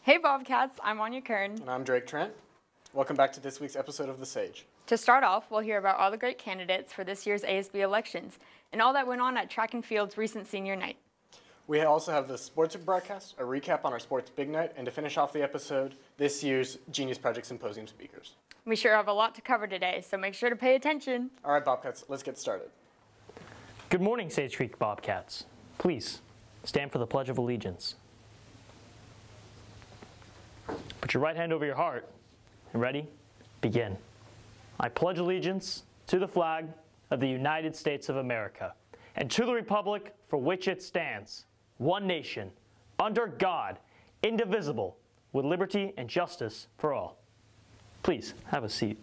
Hey Bobcats, I'm Kern. And I'm Trent. Welcome back to this week's episode of The Sage. To start off, we'll hear about all the great candidates for this year's ASB elections and all that went on at track and field's recent senior night. We also have the sports broadcast, a recap on our sports big night, and to finish off the episode, this year's Genius Project Symposium speakers. We sure have a lot to cover today, so make sure to pay attention. All right, Bobcats, let's get started. Good morning, Sage Creek Bobcats. Please, stand for the Pledge of Allegiance. Put your right hand over your heart, and ready? Begin. I pledge allegiance to the flag of the United States of America, and to the republic for which it stands, one nation, under God, indivisible, with liberty and justice for all. Please, have a seat.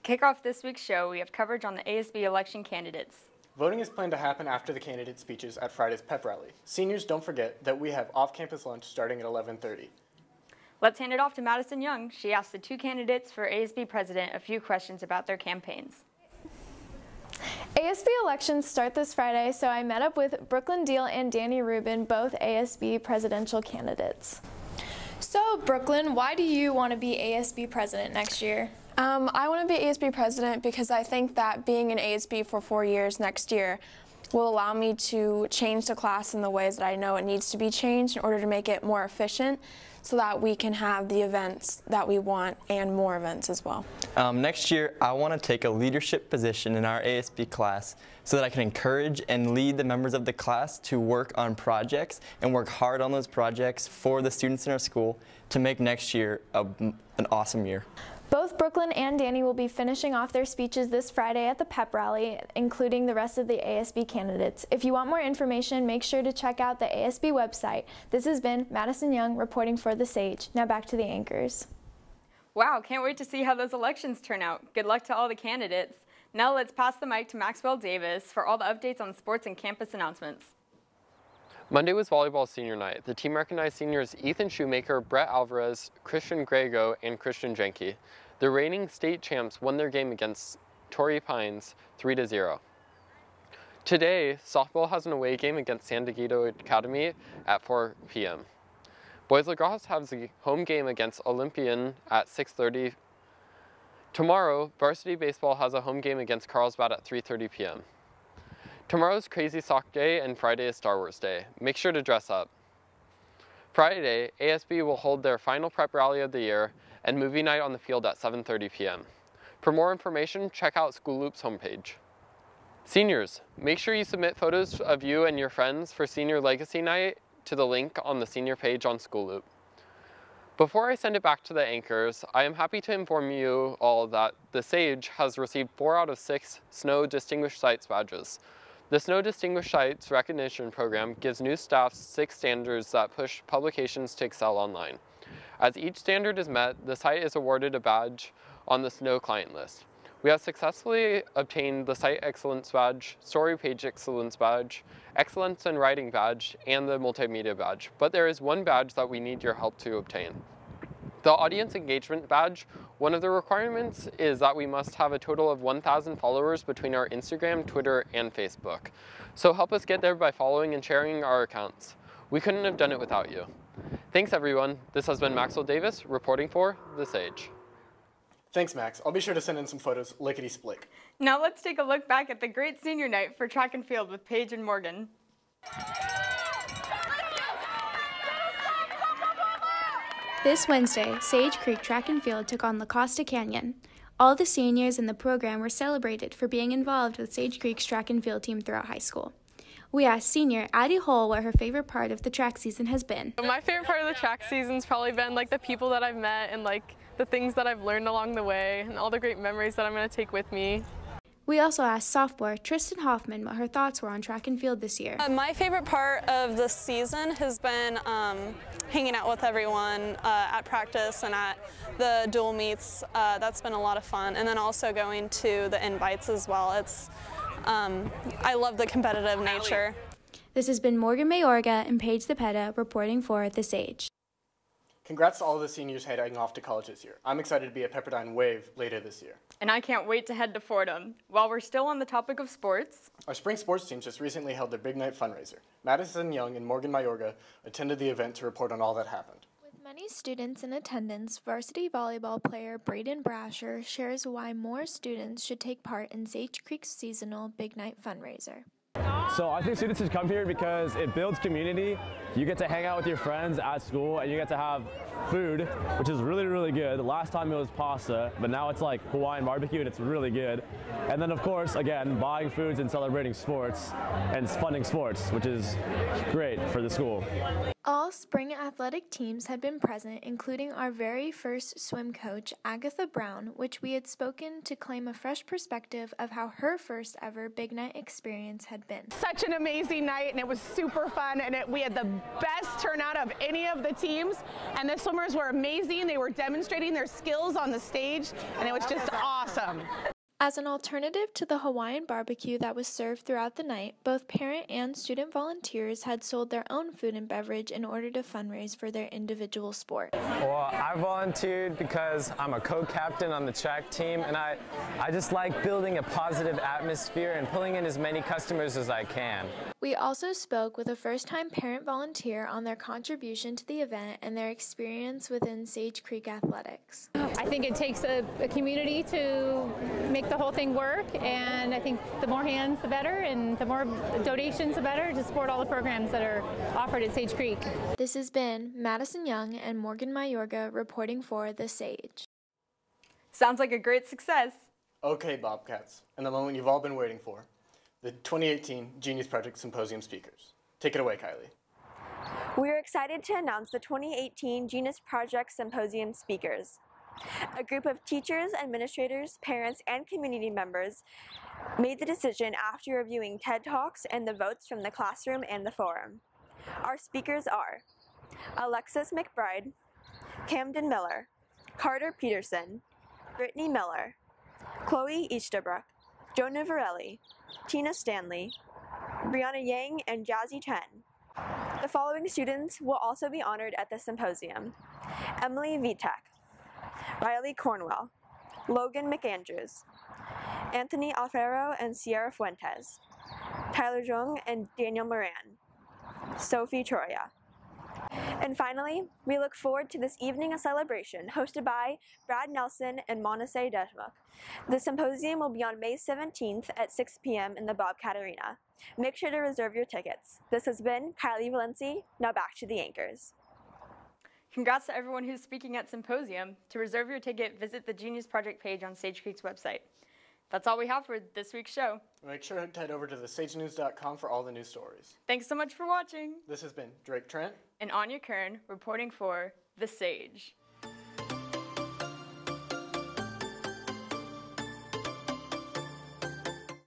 To kick off this week's show, we have coverage on the ASB election candidates. Voting is planned to happen after the candidate speeches at Friday's pep rally. Seniors, don't forget that we have off-campus lunch starting at 11:30. Let's hand it off to Madison Young. She asked the two candidates for ASB president a few questions about their campaigns. ASB elections start this Friday, so I met up with Brooklyn Deal and Danny Rubin, both ASB presidential candidates. So, Brooklyn, why do you want to be ASB president next year? I want to be ASB president because I think that being in ASB for 4 years next year will allow me to change the class in the ways that I know it needs to be changed in order to make it more efficient so that we can have the events that we want and more events as well. Next year, I want to take a leadership position in our ASB class so that I can encourage and lead the members of the class to work on projects and work hard on those projects for the students in our school to make next year an awesome year. Both Brooklyn and Danny will be finishing off their speeches this Friday at the pep rally, including the rest of the ASB candidates. If you want more information, make sure to check out the ASB website. This has been Madison Young reporting for The Sage. Now back to the anchors. Wow, can't wait to see how those elections turn out. Good luck to all the candidates. Now let's pass the mic to Maxwell Davis for all the updates on sports and campus announcements. Monday was volleyball senior night. The team recognized seniors Ethan Shoemaker, Brett Alvarez, Christian Grego, and Christian Jenke. The reigning state champs won their game against Torrey Pines 3-0. Today, softball has an away game against San Diego Academy at 4 p.m. Boys lacrosse has a home game against Olympian at 6:30. Tomorrow, varsity baseball has a home game against Carlsbad at 3:30 p.m. Tomorrow's Crazy Sock Day and Friday is Star Wars Day. Make sure to dress up. Friday, ASB will hold their final prep rally of the year and movie night on the field at 7:30 p.m. For more information, check out School Loop's homepage. Seniors, make sure you submit photos of you and your friends for Senior Legacy Night to the link on the senior page on School Loop. Before I send it back to the anchors, I am happy to inform you all that the Sage has received 4 out of 6 Snow Distinguished Sites badges. The Snow Distinguished Sites Recognition Program gives new staff 6 standards that push publications to excel online. As each standard is met, the site is awarded a badge on the Snow client list. We have successfully obtained the Site Excellence Badge, Story Page Excellence Badge, Excellence in Writing Badge, and the Multimedia Badge, but there is one badge that we need your help to obtain. The Audience Engagement Badge, one of the requirements is that we must have a total of 1,000 followers between our Instagram, Twitter, and Facebook. So help us get there by following and sharing our accounts. We couldn't have done it without you. Thanks everyone. This has been Maxwell Davis reporting for The Sage. Thanks, Max. I'll be sure to send in some photos lickety-split. Now let's take a look back at the great senior night for track and field with Paige and Morgan. This Wednesday, Sage Creek Track and Field took on La Costa Canyon. All the seniors in the program were celebrated for being involved with Sage Creek's track and field team throughout high school. We asked senior Addie Hull what her favorite part of the track season has been. My favorite part of the track season's probably been the people that I've met and the things that I've learned along the way and all the great memories that I'm going to take with me. We also asked sophomore Tristan Hoffman what her thoughts were on track and field this year. My favorite part of the season has been hanging out with everyone at practice and at the dual meets. That's been a lot of fun. And then also going to the invites as well. I love the competitive nature. This has been Morgan Mayorga and Paige Cepeda reporting for The Sage. Congrats to all the seniors heading off to college this year. I'm excited to be at Pepperdine Wave later this year. And I can't wait to head to Fordham. While we're still on the topic of sports, our spring sports teams just recently held their Big Night fundraiser. Madison Young and Morgan Mayorga attended the event to report on all that happened. With many students in attendance, varsity volleyball player Braden Brasher shares why more students should take part in Sage Creek's seasonal Big Night fundraiser. So I think students should come here because it builds community. You get to hang out with your friends at school and you get to have food, which is really, really good. Last time it was pasta, but now it's like Hawaiian barbecue and it's really good. And then of course, again, buying foods and celebrating sports and funding sports, which is great for the school. All spring athletic teams had been present, including our very first swim coach, Agatha Brown, which we had spoken to claim a fresh perspective of how her first ever Big Night experience had been. Such an amazing night, and it was super fun, and we had the best turnout of any of the teams, and the swimmers were amazing. They were demonstrating their skills on the stage, and it was just awesome. As an alternative to the Hawaiian barbecue that was served throughout the night, both parent and student volunteers had sold their own food and beverage in order to fundraise for their individual sport. Well, I volunteered because I'm a co-captain on the track team, and I just like building a positive atmosphere and pulling in as many customers as I can. We also spoke with a first-time parent volunteer on their contribution to the event and their experience within Sage Creek Athletics. I think it takes a community to make the whole thing work, and I think the more hands the better, and the more donations the better to support all the programs that are offered at Sage Creek. This has been Madison Young and Morgan Mayorga reporting for The Sage. Sounds like a great success. Okay, Bobcats, and the moment you've all been waiting for, the 2018 Genius Project Symposium speakers. Take it away, Kylie. We are excited to announce the 2018 Genius Project Symposium speakers. A group of teachers, administrators, parents, and community members made the decision after reviewing TED Talks and the votes from the classroom and the forum. Our speakers are Alexis McBride, Camden Miller, Carter Peterson, Brittany Miller, Chole Easterbrook, Jonah Varelli, Tina Stanley, Brianna Yang, and Jazzy Chen. The following students will also be honored at the symposium: Emily Vitek, Riley Cornwell, Logan McAndrews, Anthony Alfaro and Sierra Fuentes, Tyler Jung and Daniel Moran, Sophie Troya. And finally, we look forward to this evening of celebration hosted by Brad Nelson and Monase Deshmukh. The symposium will be on May 17th at 6 p.m. in the Bobcat Arena. Make sure to reserve your tickets. This has been Kylie Valenci. Now back to the anchors. Congrats to everyone who's speaking at Symposium. To reserve your ticket, visit the Genius Project page on Sage Creek's website. That's all we have for this week's show. Make sure to head over to thesagenews.com for all the news stories. Thanks so much for watching. This has been Drake Trent and Anya Kern reporting for The Sage.